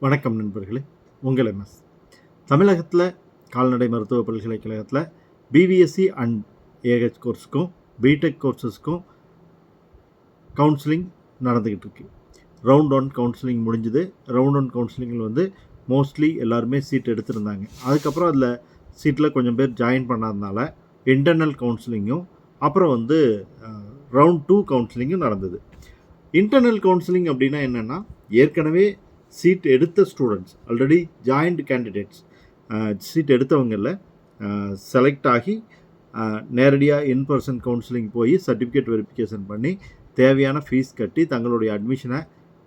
வணக்கம் நண்பர்களே, உங்கள் எம்எஸ். தமிழகத்தில் கால்நடை மருத்துவ பல்கலைக்கழகத்தில் பிவிஎஸ்சி அண்ட் ஏஹெச் கோர்ஸுக்கும் பிடெக் கோர்ஸஸ்க்கும் கவுன்சிலிங் நடந்துக்கிட்டு இருக்கு. ரவுண்ட் 1 கவுன்சிலிங் முடிஞ்சுது. ரவுண்ட் 1 கவுன்சிலிங்கில் வந்து மோஸ்ட்லி எல்லாருமே சீட் எடுத்திருந்தாங்க. அதுக்கப்புறம் அதில் சீட்டில் கொஞ்சம் பேர் ஜாயின் பண்ணாதனால இன்டர்னல் கவுன்சிலிங்கும் அப்புறம் வந்து ரவுண்ட் 2 கவுன்சிலிங்கும் நடந்தது. இன்டர்னல் கவுன்சிலிங் அப்படின்னா என்னென்னா, ஏற்கனவே சீட் எடுத்த students, already joined candidates, seat எடுத்தவங்களில் செலக்ட் ஆகி நேரடியாக இன்பர்சன் கவுன்சிலிங் போய் சர்டிஃபிகேட் வெரிஃபிகேஷன் பண்ணி தேவையான ஃபீஸ் கட்டி தங்களுடைய அட்மிஷனை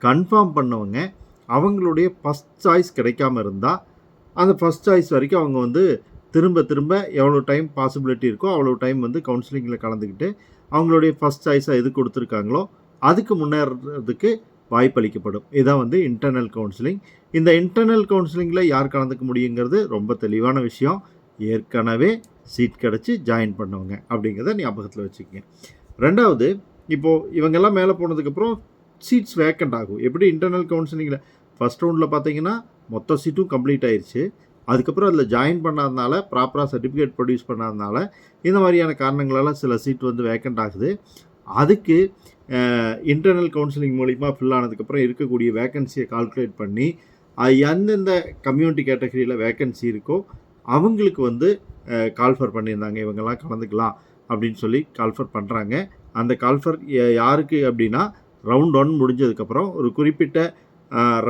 கன்ஃபார்ம் பண்ணவங்க, அவங்களுடைய ஃபஸ்ட் சாய்ஸ் கிடைக்காம இருந்தால் அந்த ஃபஸ்ட் சாய்ஸ் வரைக்கும் அவங்க வந்து திரும்ப எவ்வளோ டைம் பாசிபிலிட்டி இருக்கோ அவ்வளோ டைம் வந்து கவுன்சிலிங்கில் கலந்துக்கிட்டு அவங்களுடைய ஃபஸ்ட் சாய்ஸாக எது கொடுத்துருக்காங்களோ அதுக்கு முன்னேறதுக்கு வாய்ப்பளிக்கப்படும். இதான் வந்து இன்டர்னல் கவுன்சிலிங். இந்த இன்டர்னல் கவுன்சிலிங்கில் யார் கலந்துக்க முடியுங்கிறது ரொம்ப தெளிவான விஷயம். ஏற்கனவே சீட் கிடச்சி ஜாயின் பண்ணவங்க அப்படிங்கிறத ஞாபகத்தில் வச்சுக்கோங்க. ரெண்டாவது, இப்போது இவங்கெல்லாம் மேலே போனதுக்கப்புறம் சீட்ஸ் வேக்கண்ட் ஆகும். எப்படி இன்டர்னல் கவுன்சிலிங்கில் ஃபஸ்ட் ரவுண்டில் பார்த்தீங்கன்னா மொத்த சீட்டும் கம்ப்ளீட் ஆயிடுச்சு. அதுக்கப்புறம் அதில் ஜாயின் பண்ணாதனால, ப்ராப்பராக சர்டிஃபிகேட் ப்ரொடியூஸ் பண்ணாதனால இந்த மாதிரியான காரணங்களால் சில சீட் வந்து வேக்கண்ட் ஆகுது. அதுக்கு இன்டர்னல் கவுன்சிலிங் மூலிமா ஃபில் ஆனதுக்கப்புறம் இருக்கக்கூடிய வேக்கன்சியை கால்குலேட் பண்ணி எந்தெந்த கம்யூனிட்டி கேட்டகரியில் வேக்கன்சி இருக்கோ அவங்களுக்கு வந்து கால்ஃபர் பண்ணியிருந்தாங்க. இவங்கெல்லாம் கலந்துக்கலாம் அப்படின்னு சொல்லி கால்ஃபர் பண்ணுறாங்க. அந்த கால்ஃபர் யாருக்கு அப்படின்னா, ரவுண்ட் 1 முடிஞ்சதுக்கப்புறம் ஒரு குறிப்பிட்ட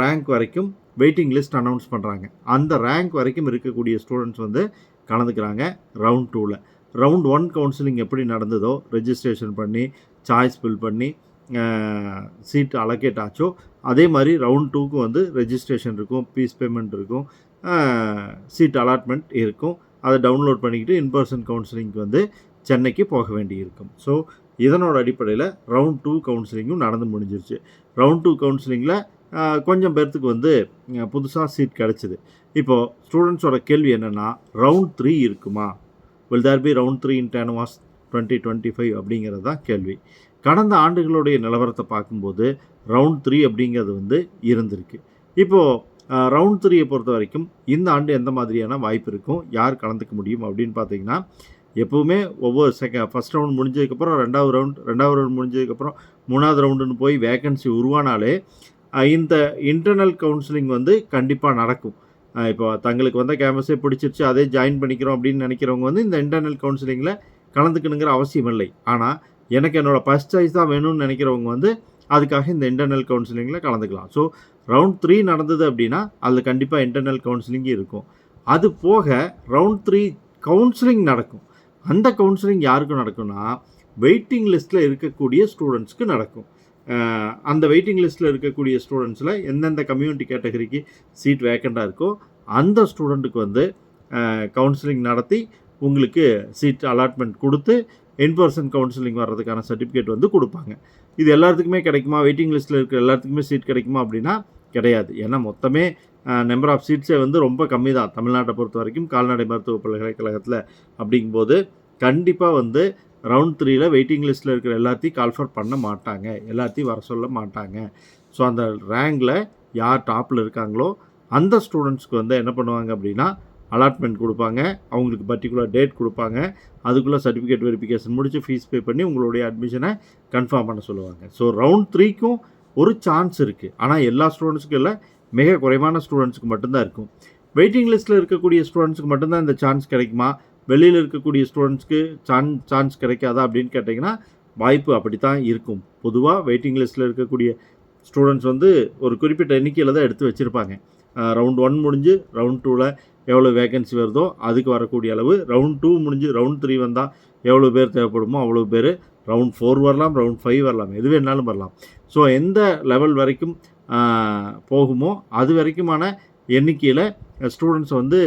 ரேங்க் வரைக்கும் வெயிட்டிங் லிஸ்ட் அனௌன்ஸ் பண்ணுறாங்க. அந்த ரேங்க் வரைக்கும் இருக்கக்கூடிய ஸ்டூடெண்ட்ஸ் வந்து கலந்துக்கிறாங்க ரவுண்ட் 2ல். ரவுண்ட் 1 கவுன்சிலிங் எப்படி நடந்ததோ, ரெஜிஸ்ட்ரேஷன் பண்ணி சாய்ஸ் ஃபில் பண்ணி சீட் அலோகேட் ஆச்சோ அதே மாதிரி ரவுண்ட் 2க்கு வந்து ரெஜிஸ்ட்ரேஷன் இருக்கும், ஃபீஸ் பேமெண்ட் இருக்கும், சீட் அலாட்மெண்ட் இருக்கும். அதை டவுன்லோட் பண்ணிக்கிட்டு இன்பர்சன் கவுன்சிலிங்க்கு வந்து சென்னைக்கு போக வேண்டி இருக்கும். ஸோ இதனோட அடிப்படையில் ரவுண்ட் 2 கவுன்சிலிங்கும் நடந்து முடிஞ்சிருச்சு. ரவுண்ட் 2 கவுன்சிலிங்கில் கொஞ்சம் பேர்த்துக்கு வந்து புதுசாக சீட் கிடச்சிது. இப்போது ஸ்டூடெண்ட்ஸோட கேள்வி என்னென்னா, ரவுண்ட் 3 இருக்குமா? will there be round 3 in TANUVAS 2025 அப்படிங்கிறது தான் கேள்வி. கடந்த ஆண்டுகளுடைய நிலவரத்தை பார்க்கும்போது ரவுண்ட் 3 அப்படிங்கிறது வந்து இருந்திருக்கு. இப்போது ரவுண்ட் 3 பொறுத்த வரைக்கும் இந்த ஆண்டு எந்த மாதிரியான வாய்ப்பு இருக்கும், யார் கலந்துக்க முடியும் அப்படின்னு பார்த்தீங்கன்னா, எப்போவுமே ஒவ்வொரு ஃபஸ்ட் ரவுண்ட் முடிஞ்சதுக்கப்புறம் ரெண்டாவது ரவுண்ட் முடிஞ்சதுக்கப்புறம் மூணாவது ரவுண்டுன்னு போய் வேக்கன்சி உருவானாலே இந்த இன்டர்னல் கவுன்சிலிங் வந்து கண்டிப்பாக நடக்கும். இப்போ தங்களுக்கு வந்த கேம்பஸே பிடிச்சிருச்சு, அதே ஜாயின் பண்ணிக்கிறோம் அப்படின்னு நினைக்கிறவங்க வந்து இந்த இன்டர்னல் கவுன்சிலிங்கில் கலந்துக்கணுங்கிற அவசியம் இல்லை. ஆனால் எனக்கு என்னோடய ஃபஸ்ட் சாய்ஸ் தான் வேணும்னு நினைக்கிறவங்க வந்து அதுக்காக இந்த இன்டர்னல் கவுன்சிலிங்கில் கலந்துக்கலாம். ஸோ ரவுண்ட் 3 நடந்தது அப்படின்னா அதில் கண்டிப்பாக இன்டர்னல் கவுன்சிலிங் இருக்கும். அது போக ரவுண்ட் 3 கவுன்சிலிங் நடக்கும். அந்த கவுன்சிலிங் யாருக்கு நடக்கும்னா, வெயிட்டிங் லிஸ்ட்டில் இருக்கக்கூடிய ஸ்டூடெண்ட்ஸ்க்கு நடக்கும். அந்த வெயிட்டிங் லிஸ்ட்டில் இருக்கக்கூடிய ஸ்டூடெண்ட்ஸில் எந்தெந்த கம்யூனிட்டி கேட்டகரிக்கு சீட் வேக்கண்டாக இருக்கோ அந்த ஸ்டூடெண்ட்டுக்கு வந்து கவுன்சிலிங் நடத்தி உங்களுக்கு சீட் அலாட்மெண்ட் கொடுத்து இன்பர்சன் கவுன்சிலிங் வர்றதுக்கான சர்டிஃபிகேட் வந்து கொடுப்பாங்க. இது எல்லாத்துக்குமே கிடைக்குமா? வெயிட்டிங் லிஸ்ட்டில் இருக்கிற எல்லாத்துக்குமே சீட் கிடைக்குமா அப்படின்னா கிடையாது. ஏன்னா மொத்தமே நம்பர் ஆஃப் சீட்ஸே வந்து ரொம்ப கம்மி தான் தமிழ்நாட்டை பொறுத்த வரைக்கும் கால்நடை மருத்துவ பல்கலைக்கழகத்தில். அப்படிங்கும்போது கண்டிப்பாக வந்து ரவுண்ட் 3ல் வெயிட்டிங் லிஸ்ட்டில் இருக்கிற எல்லாத்தையும் கால்ஃபர் பண்ண மாட்டாங்க, எல்லாத்தையும் வர சொல்ல மாட்டாங்க. ஸோ அந்த ரேங்கில் யார் டாப்பில் இருக்காங்களோ அந்த ஸ்டூடெண்ட்ஸ்க்கு வந்து என்ன பண்ணுவாங்க அப்படின்னா, அலாட்மெண்ட் கொடுப்பாங்க, அவங்களுக்கு பர்டிகுலர் டேட் கொடுப்பாங்க, அதுக்குள்ளே சர்டிஃபிகேட் வெரிஃபிகேஷன் முடித்து ஃபீஸ் பே பண்ணி உங்களுடைய அட்மிஷனை கன்ஃபார்ம் பண்ண சொல்லுவாங்க. ஸோ ரவுண்ட் 3க்கும் ஒரு சான்ஸ் இருக்குது. ஆனால் எல்லா ஸ்டூடெண்ட்ஸுக்கும் இல்லை, மிக குறைவான ஸ்டூடெண்ட்ஸுக்கு மட்டும்தான் இருக்கும். வெயிட்டிங் லிஸ்ட்டில் இருக்கக்கூடிய ஸ்டூடெண்ட்ஸுக்கு மட்டும்தான் இந்த சான்ஸ் கிடைக்குமா, வெளியில் இருக்கக்கூடிய ஸ்டூடெண்ட்ஸ்க்கு சான்ஸ் கிடைக்காதா அப்படின்னு கேட்டிங்கன்னா, வாய்ப்பு அப்படி தான் இருக்கும். பொதுவாக வெயிட்டிங் லிஸ்ட்டில் இருக்கக்கூடிய ஸ்டூடெண்ட்ஸ் வந்து ஒரு குறிப்பிட்ட எண்ணிக்கையில் தான் எடுத்து வச்சுருப்பாங்க. ரவுண்ட் 1 முடிஞ்சு ரவுண்ட் 2ல் எவ்வளோ வேகன்சி வருதோ அதுக்கு வரக்கூடிய அளவு, ரவுண்ட் 2 முடிஞ்சு ரவுண்ட் 3 வந்தால் எவ்வளோ பேர் தேவைப்படுமோ அவ்வளோ பேர், ரவுண்ட் 4 வரலாம், ரவுண்ட் 5 வரலாம், எது வேணாலும் வரலாம். ஸோ எந்த லெவல் வரைக்கும் போகுமோ அது வரைக்குமான எண்ணிக்கையில் ஸ்டூடெண்ட்ஸ் வந்து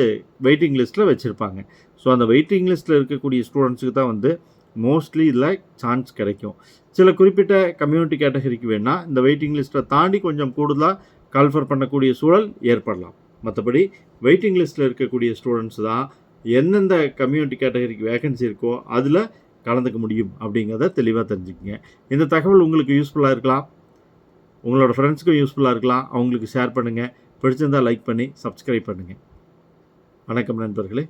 வெயிட்டிங் லிஸ்ட்டில் வச்சுருப்பாங்க. ஸோ அந்த வெயிட்டிங் லிஸ்ட்டில் இருக்கக்கூடிய ஸ்டூடெண்ட்ஸுக்கு தான் வந்து மோஸ்ட்லி இதில் சான்ஸ் கிடைக்கும். சில குறிப்பிட்ட கம்யூனிட்டி கேட்டகரிக்கு வேணால் இந்த வெயிட்டிங் லிஸ்ட்டை தாண்டி கொஞ்சம் கூடுதலாக கால்ஃபர் பண்ணக்கூடிய சூழல் ஏற்படலாம். மற்றபடி வெயிட்டிங் லிஸ்ட்டில் இருக்கக்கூடிய ஸ்டூடெண்ட்ஸ் தான் எந்தெந்த கம்யூனிட்டி கேட்டகரிக்கு வேகன்சி இருக்கோ அதில் கலந்துக்க முடியும் அப்படிங்கிறத தெளிவாக தெரிஞ்சுக்கங்க. இந்த தகவல் உங்களுக்கு யூஸ்ஃபுல்லாக இருக்கலாம். உங்களோட ஃப்ரெண்ட்ஸ்க்கும் யூஸ்ஃபுல்லாக இருக்கலாம். அவங்களுக்கு ஷேர் பண்ணுங்கள். பிடிச்சிருந்தால் லைக் பண்ணி சப்ஸ்கிரைப் பண்ணுங்கள். வணக்கம் நண்பர்களே.